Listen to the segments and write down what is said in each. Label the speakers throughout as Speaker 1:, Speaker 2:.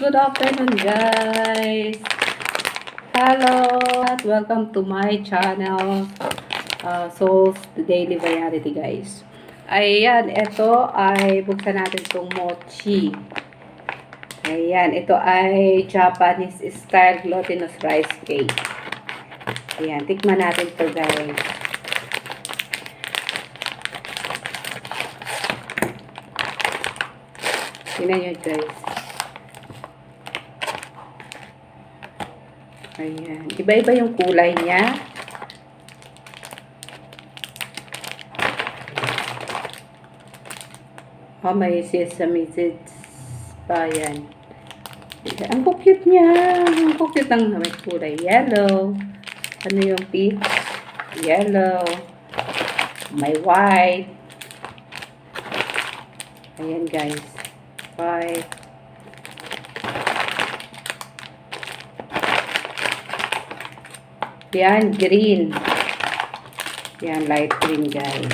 Speaker 1: Good afternoon, guys. Hello at welcome to my channel, Souls Daily Variety, guys. Ayan, ito ay buksan natin itong mochi. Ayan, ito ay Japanese style glutinous rice cake. Ayan, tikman natin ito, guys. Tingnan nyo, guys. Ayan. Iba-iba yung kulay niya. Oh, may sesame seeds pa yan. Ang cute niya. Ang cute ng may kulay. Yellow. Ano yung pink? Yellow. May white. Ayan, guys. White. Yan, green. Yan, light green, guys.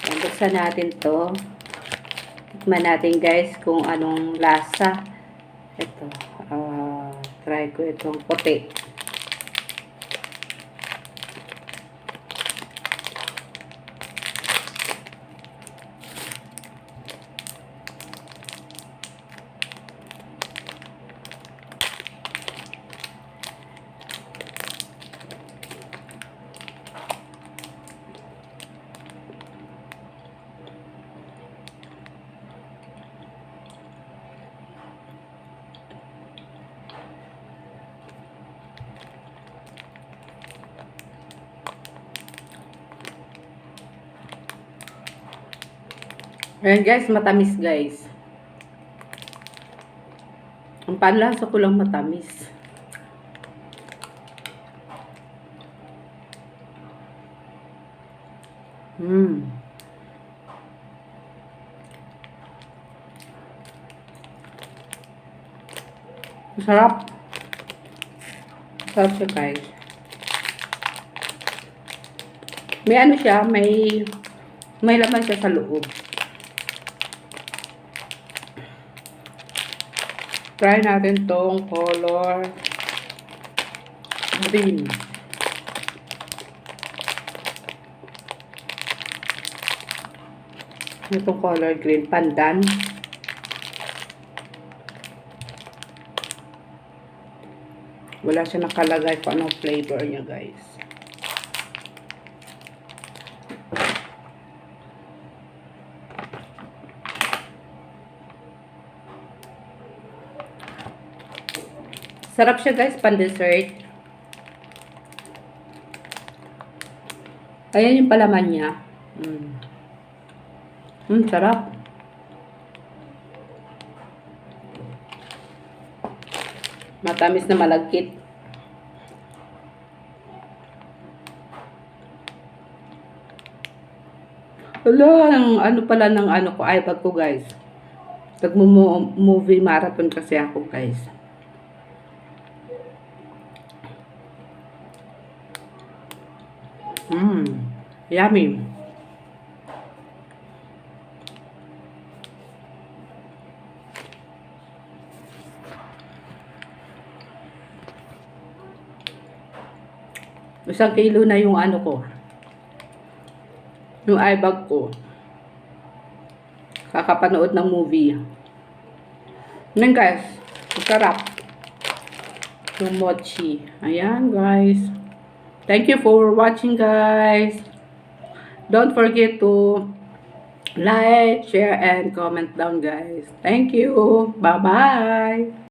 Speaker 1: Yan, buksan natin to. Tikman natin, guys, kung anong lasa. Ito. Try ko itong puti. Ayan, guys, matamis, guys. Ang panlasa ko lang matamis. Masarap. Masarap siya, guys. May ano siya, may laman siya sa loob. Try natin tong color green. Itong color green, pandan. Wala siya nakalagay kung anong flavor niya, guys. Sarap siya, guys, pan-dessert. Ayan yung palaman niya. Sarap. Matamis na malagkit. Wala, ano pala ng ano ko, iPad ko, guys. Nag-movie marathon kasi ako, guys. Yummy. Isang kilo na yung ano ko. Yung iBag ko. Kakapanood ng movie. Yan, guys. Masarap. Yung mochi. Ayan, guys. Thank you for watching, guys. Don't forget to like, share, and comment down, guys. Thank you. Bye-bye.